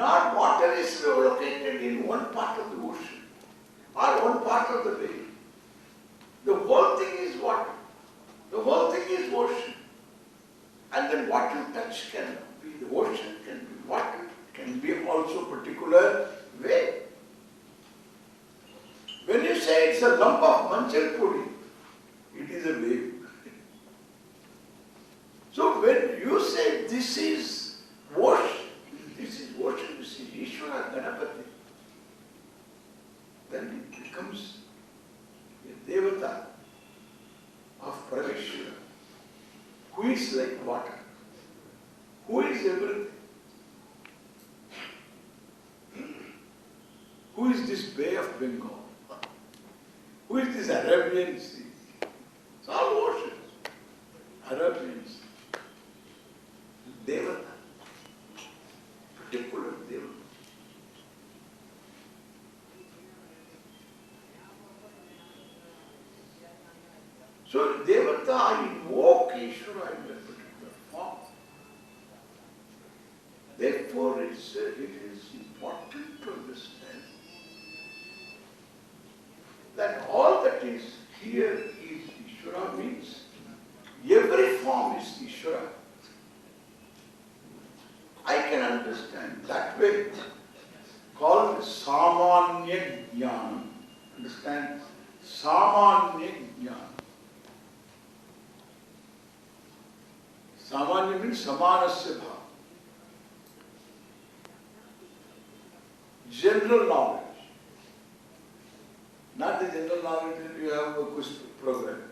Not water is located in one part of the ocean or one part of the bay. The whole thing is water. The whole thing is ocean. And then what you touch can be the ocean, can be water, can be also particular way. When you say it's a lump of manchal pudi, it is a wave. So when you say this is ocean, this is Iswara Ganapati, then it becomes a devata of Parameshwara, who is like water, who is everything. Who is this Bay of Bengal? Who is this Arabian Sea? It's all oceans. Arabian Sea. Devata. Particular Devata. So Devata invoke Ishvara in a particular form. Therefore it is important to understand that all that is here is Ishvara, means every form is Ishvara. I can understand that way, called Samanya Jnana. Understand? Samanya Jnana. Samanya means Samanasya Bhava. General knowledge. Not the general knowledge that you have a quiz program.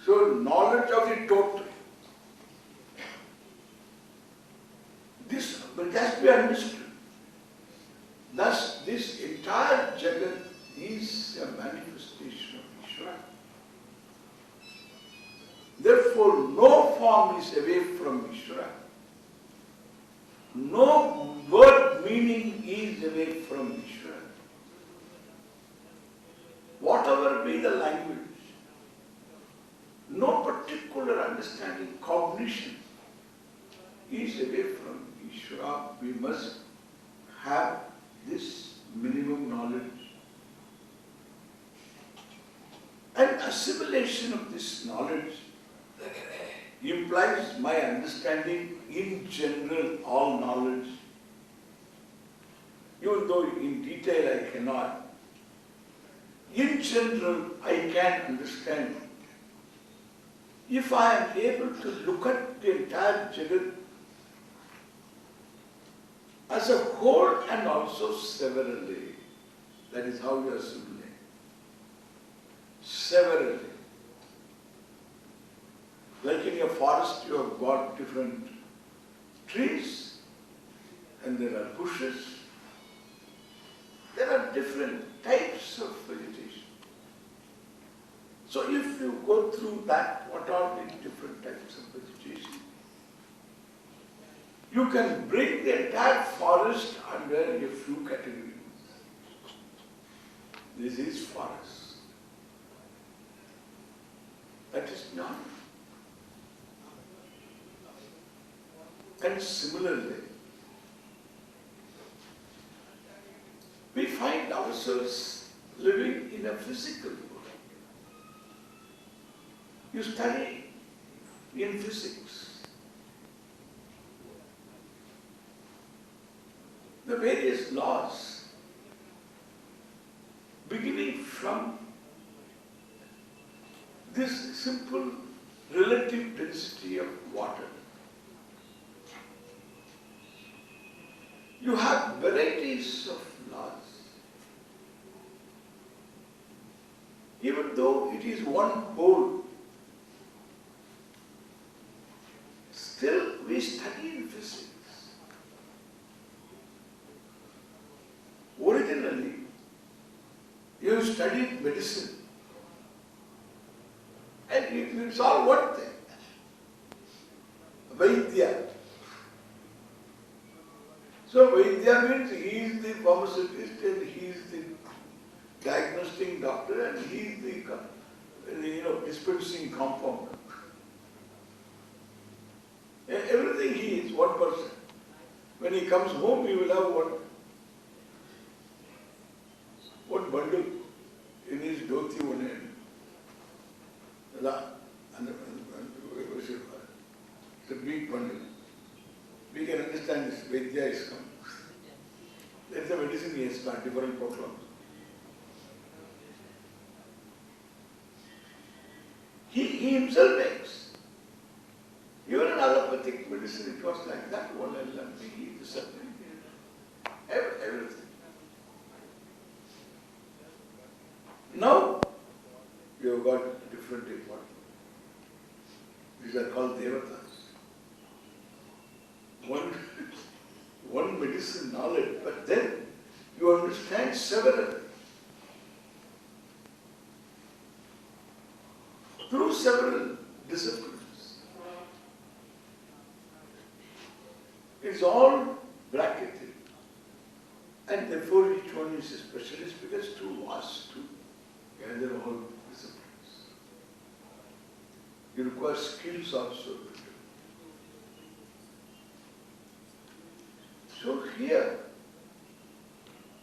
So knowledge of the total. This has to be understood. Thus, this entire Jagat is a manifestation of Ishvara. Therefore, no form is away from Ishvara. No word meaning is away from Ishvara. Whatever be the language, no particular understanding, cognition is away from Ishvara. We must have this minimum knowledge. And assimilation of this knowledge implies my understanding in general all knowledge. Even though in detail I cannot, in general I can understand. If I am able to look at the entire Jagat as a whole and also severally, that is how you assimilate. Severally. Like in a forest you have got different trees and there are bushes. There are different types of vegetation. So if you go through that, what are the different types of vegetation? You can bring the entire forest under a few categories. This is forest. That is not. And similarly, we find ourselves living in a physical world. You study in physics the various laws beginning from this simple relative density of water. You have varieties of laws. Even though it is one whole, still we study in physics. Originally, you studied medicine. And it's all one thing. Vaidya. So Vaidya means he is the pharmacist and he is the diagnostic doctor and he is the dispensing compounder. Everything he is, one person. When he comes home, he will have one bundle in his dhoti, one hand. It's a big bundle. We can understand this. VTS come. There is a medicine he has got, different problems. He himself makes. Even in allopathic medicine, it was like that. One LMP, everything. Now, you have got different departments. These are called devatas. One medicine knowledge, but then you understand several. Through several disciplines. It's all bracketed. And therefore each one is a specialist because too vast to gather all disciplines. You require skills also. So here,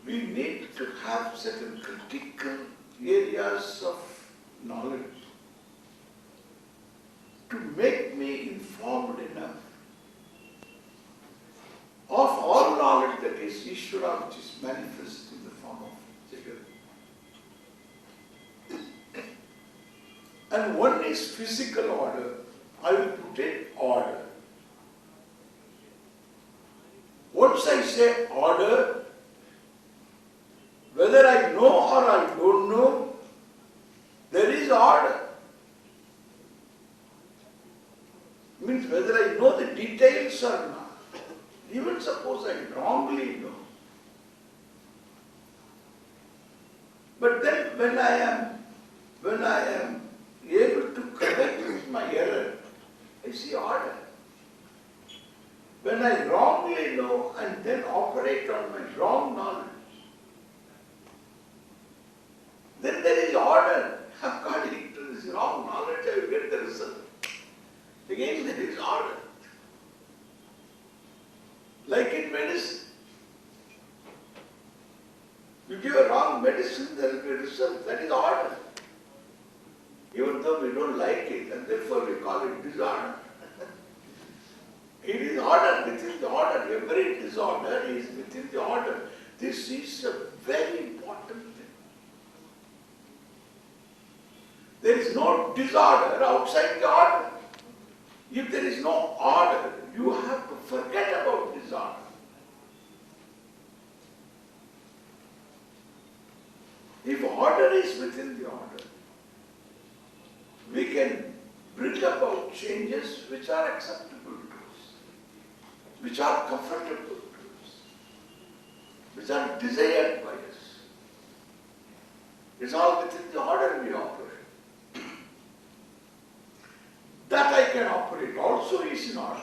we need to have certain critical areas of knowledge to make me informed enough of all knowledge that is Iswara, which is manifest in the form of Jagat. And one is physical order. I will put in order. Once I say order, whether I know or I don't know, there is order. Means whether I know the details or not. Even suppose I wrongly know. But then when I am able to correct with my error, I see order. When I wrongly know and then operate on my wrong knowledge, then there is order. According to this wrong knowledge, I will get the result. Again, there is order. Like in medicine. You give a wrong medicine, there will be a result. That is order. Even though we don't like it, and therefore we call it disorder. It is order, within the order. Every disorder is within the order. This is a very important thing. There is no disorder outside the order. If there is no order, you have to forget about disorder. If order is within the order, we can bring about changes which are acceptable to us, which are comfortable to us, which are desired by us. It's all within the order we operate. That I can operate also is in order.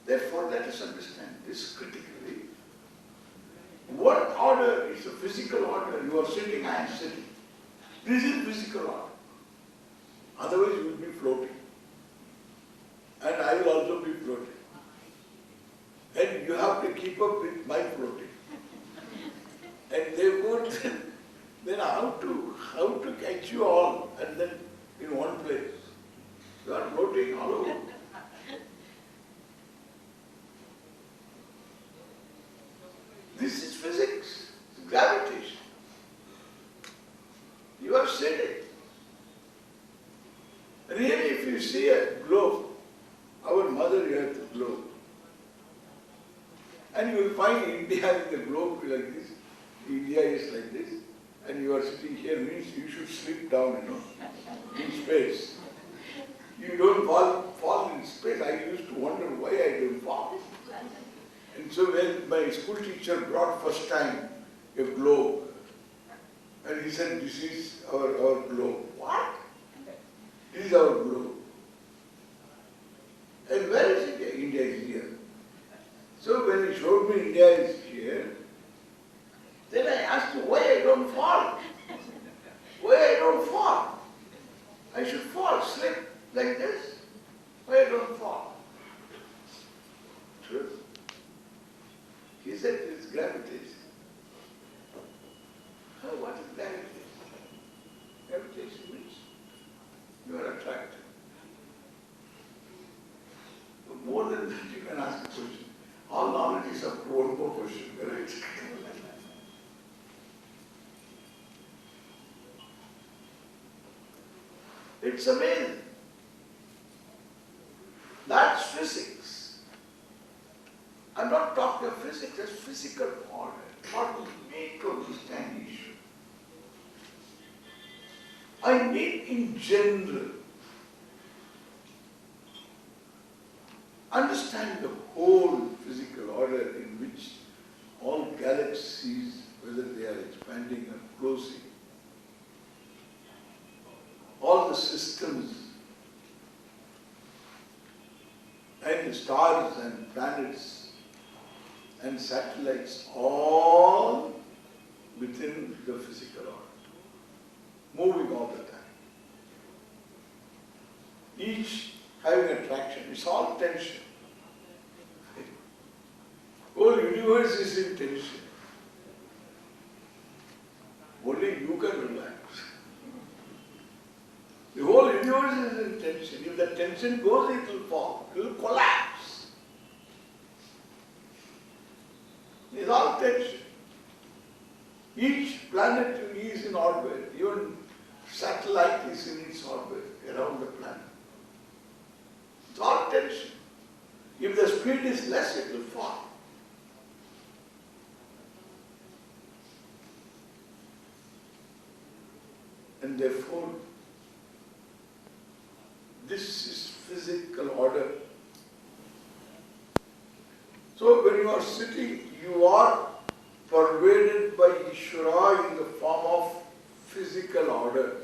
Therefore, let us understand this critically. One order is a physical order. You are sitting, I am sitting. This is physical order. Otherwise, you will be floating. And I will also be floating. And you have to keep up with my floating. And therefore, then how to catch you all and then in one place? You are floating all over. This is physics, gravitation. You are sitting. Really, if you see a globe, our Mother Earth globe, and you will find India in the globe like this, India is like this, and you are sitting here, means you should slip down, in space. You don't fall in space. I used to wonder why I don't fall. And so when my school teacher brought first time a globe, and he said, this is our globe. What? This is our globe. And where is India? India is here. So when he showed me India is here, then I asked him why I don't fall. Why I don't fall? I should fall, slip like this. Why I don't fall? True. is gravitation? What is gravitation? Gravitation means you are attracted. More than that, you can ask a question. All knowledge is up to one more question, correct? It's amazing. That's physics. I'm not talking of physics as physical order. What we need to understand issue. I mean in general. Understand the whole physical order in which all galaxies, whether they are expanding or closing, all the systems and the stars and planets and satellites, all within the physical order, moving all the time. Each having attraction, it's all tension. Whole universe is in tension. Only you can relax. The whole universe is in tension. If the tension goes, it will fall. It will collapse. It's all tension. Each planet is in orbit. Even satellite is in its orbit around the planet. It's all tension. If the speed is less, it will fall. And therefore, this is physical order. So when you are sitting, you are pervaded by Iswara in the form of physical order.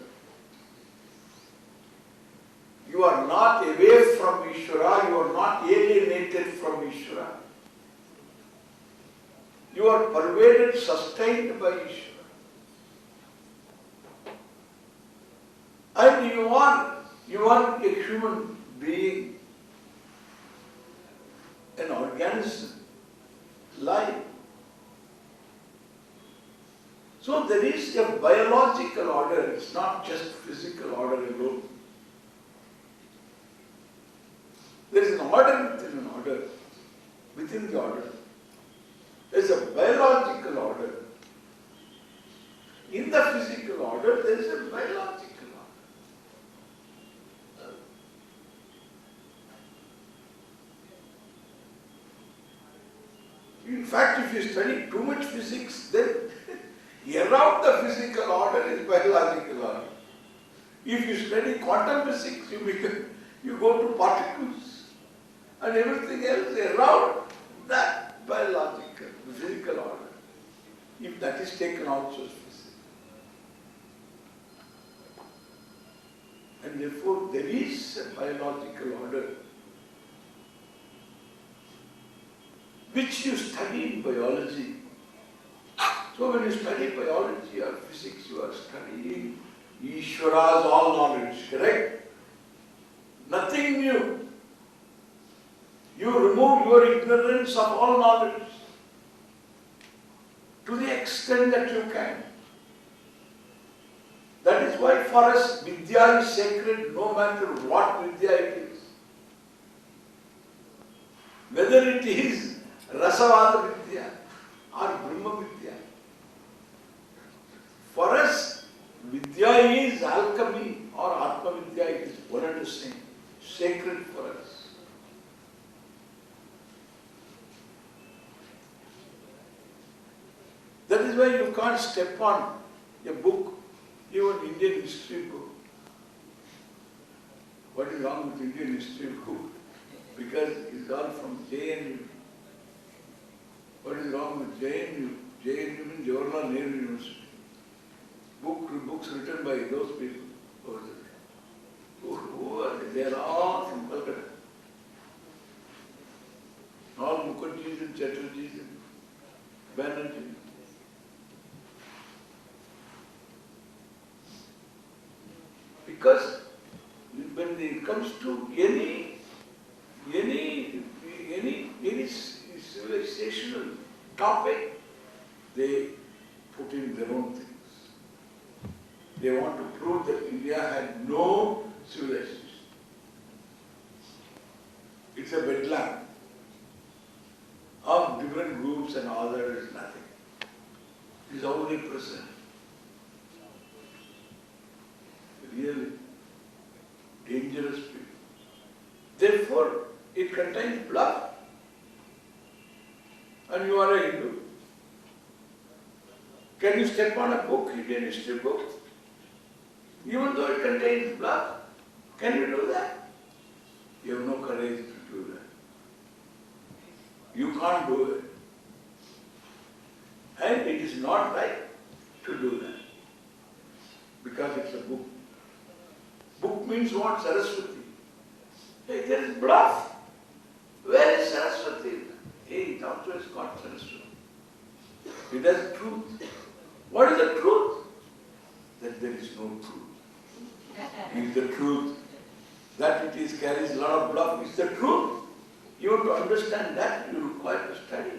You are not away from Iswara, you are not alienated from Iswara. You are pervaded, sustained by Iswara. And you are a human being, an organism, life. So there is a biological order, it's not just physical order alone. There is an order within an order, within the order. There is a biological order. In the physical order, there is a biological order. In fact, if you study too much physics, then around the physical order is biological order. If you study quantum physics, you go to particles and everything else around that biological, physical order. If that is taken also as physics. And therefore, there is a biological order which you study in biology. So when you study biology or physics, you are studying Iswara's all knowledge, correct? Nothing new. You remove your ignorance of all knowledge to the extent that you can. That is why for us, Vidya is sacred no matter what Vidya it is. Whether it is Rasavada Vidya or Brahma Vidya. For us, Vidya is alchemy or Atma Vidya, it is one and the same. Sacred for us. That is why you can't step on a book, even Indian history book. What is wrong with Indian history book? Because it's all from JNU. What is wrong with JNU? JNU means Jawaharlal Nehru University. Books written by those people over there. Who are they? They are all from Calcutta. All Mukherjees and Chatterjees and Banerjees. Because when it comes to any civilizational topic, they put in their own things. They want to prove that India had no civilization. It's a wetland of different groups and all there is nothing. It is only present. Really dangerous people. Therefore, it contains bluff. And you are a Hindu. Can you step on a book, Indian history book? Even though it contains blood, can you do that? You have no courage to do that. You can't do it. And it is not right to do that. Because it's a book. Book means what? Saraswati. Hey, there is bluff. Where is Saraswati? Hey, it also is called Saraswati. It has truth. What is the truth? That there is no truth. It is the truth. That it is carries a lot of bluff is the truth. You have to understand that, you require to study.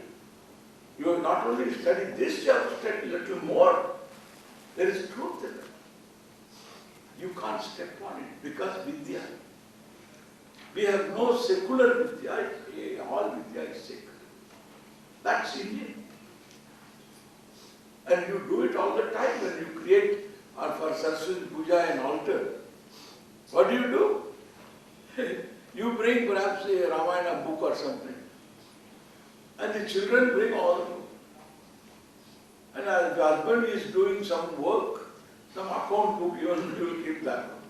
You have not only studied this, you have to study a little more. There is truth in it. You can't step on it because Vidya. We have no secular Vidya, all Vidya is secular. That's Indian. And you do it all the time when you create for Saraswati Puja an altar. What do? You bring perhaps a Ramayana book or something. And the children bring all the book. And as the husband is doing some work, some account book, you will keep that one.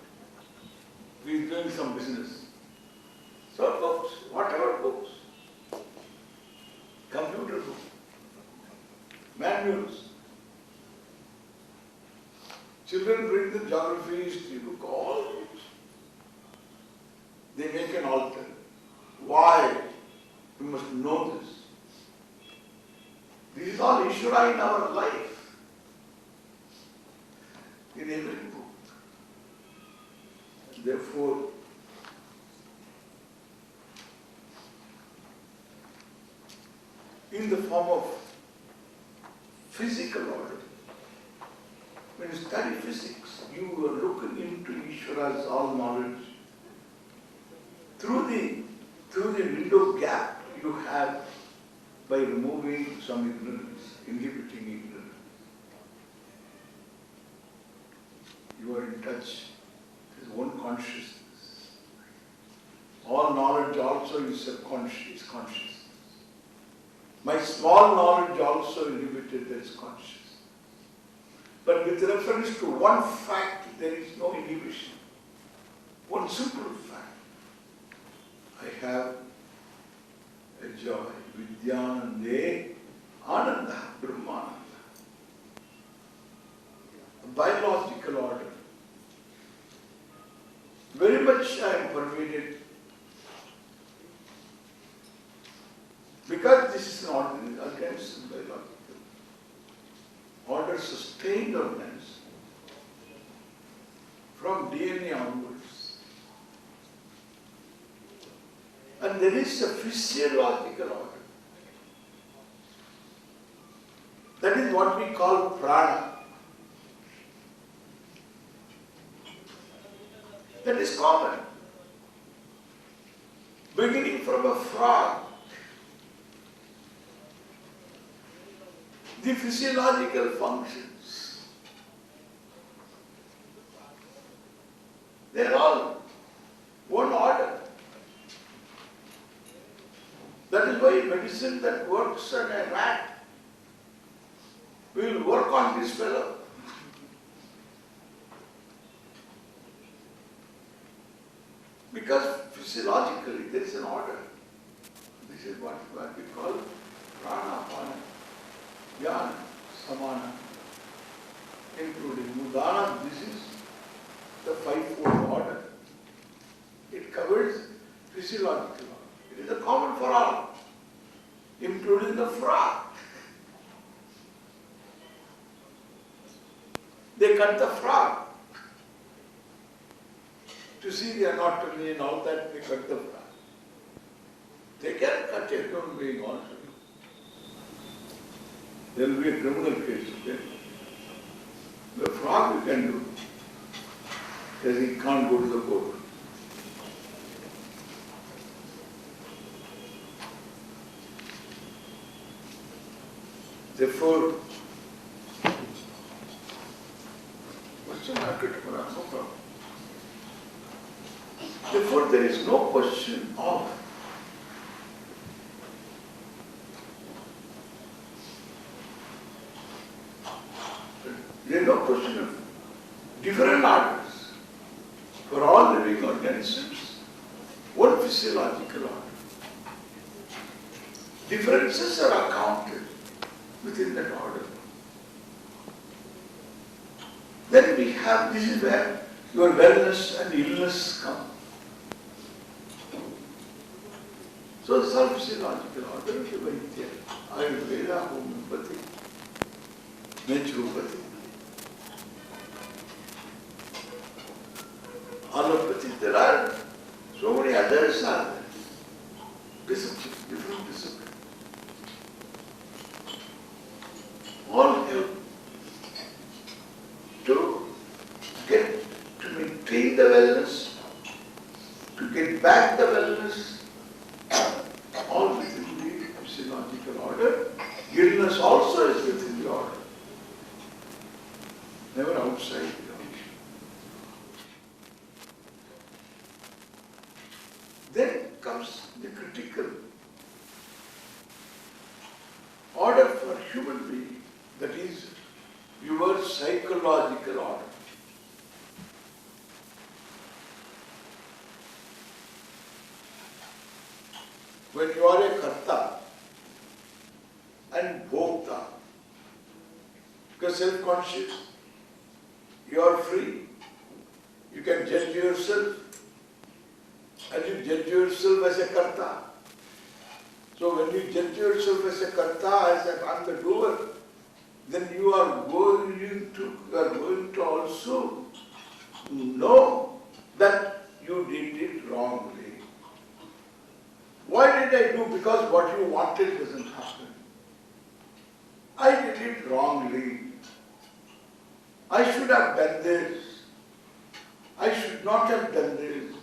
He is doing some business. So books, whatever books. Computer books. Manuals. Children bring the geography, history book, all books. They make an altar. Why? We must know this. This is all Iswara in our life. In every book. Therefore, in the form of physical order, when you study physics, you are looking into Ishvara's all knowledge. Through the window gap you have by removing some ignorance, inhibiting ignorance. You are in touch with one consciousness. All knowledge also is subconscious, consciousness. My small knowledge also inhibited, there is consciousness. But with reference to one fact, there is no inhibition. One simple fact. I have a joy, Vidyanande, Ananda, Brahmananda. A biological order. Very much I am pervaded. Because this is an organism, biological. Order sustained organism. From DNA onwards. And there is a physiological order. That is what we call prana. That is common. Beginning from a frog, the physiological functions, they are all one order. That is why medicine that works on a rat will work on this fellow. Because physiologically there is an order. This is what we call prana, pana, jnana, samana, including mudana. This is the fivefold order. It covers physiological order. It is a common for all, including the frog. They cut the frog. To see the anatomy and all that, they cut the frog. They can cut a human being also. There will be a criminal case, okay? The frog you can do. Because he can't go to the court. Therefore, question market, no problem. Therefore, there is no question of different orders for all living organisms, one physiological order. Differences are accounted within that order. Then we have, this is where your wellness and illness come. So the self-physiological order is the VTS, Ayurveda, homeopathy, naturopathy. Allopathy, there are so many others are there. Disciplines, different disciplines. All help to maintain the wellness, to get back the wellness, all within the physiological order. Illness also is within the order, never outside the order. Then comes the critical order for human being, that is your psychological order. When you are a karta and bhokta, because self-conscious, you are free, you can judge yourself, and you judge yourself as a karta. So when you judge yourself as a karta, as a I'm the doer, then you are going to also know that you did it wrongly. Why did I do? Because what you wanted doesn't happen. I did it wrongly. I should have done this. I should not have done this.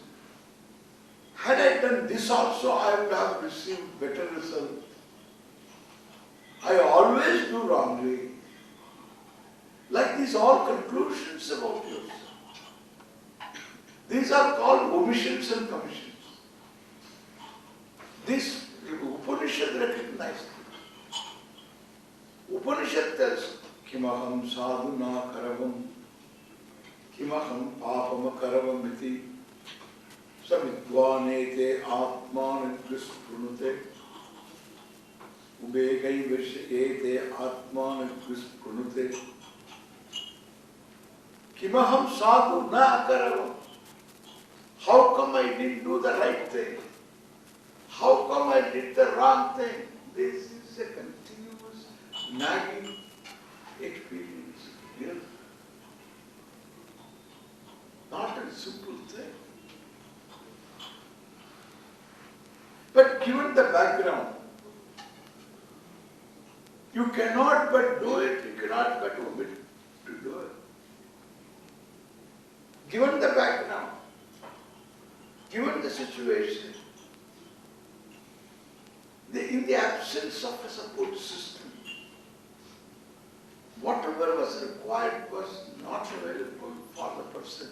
Had I done this also, I would have received better results. I always do wrongly. Like these all conclusions about yourself. These are called omissions and commissions. This Upanishad recognized it. Upanishad tells, Kimaham sadhuna karavam, Kimaham papam karavam iti, Savidvanete atman krispranute, Ubegai vishayete atman krispranute, Kimaham sadhuna karavam. How come I didn't do the right thing? How come I did the wrong thing? This is a continuous nagging experience. Yes. Not a simple thing. But given the background, you cannot but do it, you cannot but omit to do it. Given the background, given the situation, in the absence of a support system, whatever was required was not available for the person.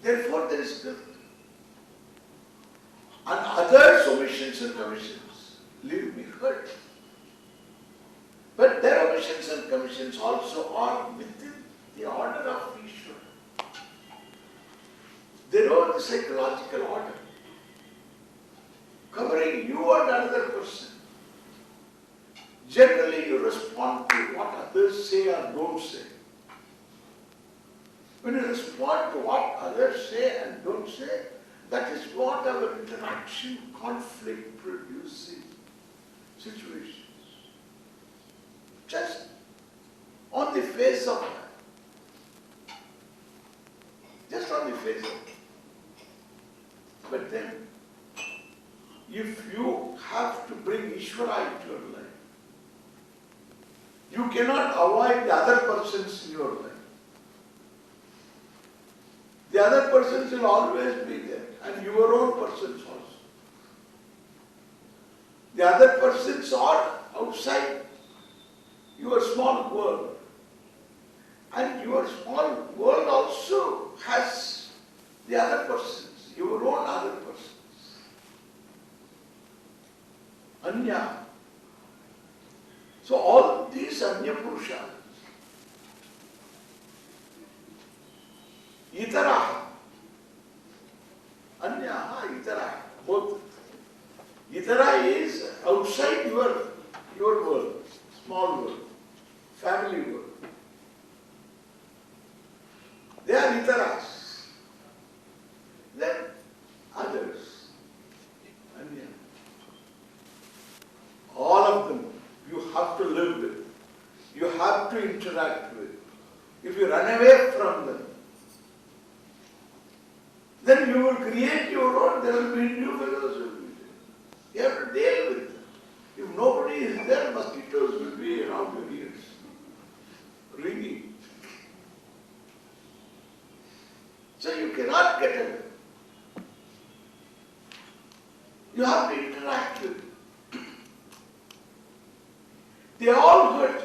Therefore, there is guilt. And other omissions and commissions leave me hurt. But their omissions and commissions also are within the order of Iswara. They are the psychological order, covering you and another person. Generally, you respond to what others say or don't say. When you respond to what others say and don't say, that is what our interaction, conflict producing situations. Just on the face of that. Just on the face of it. But then, if you have to bring Iswara into your You cannot avoid the other persons in your life. The other persons will always be there, and your own persons also. The other persons are outside your small world. And your small world also has the other persons, your own other persons. Anya. So all these Anya Purushas, Itara, Anya, Itara, both. Itara is outside your world, small world, family world. They are Itaras. Then others, Anya. All of them you have to live with. You have to interact with. If you run away from them, then you will create your own, there will be new fellows will be there. You have to deal with them. If nobody is there, mosquitoes will be around your ears, ringing. So you cannot get away. You have to interact with them. They all hurt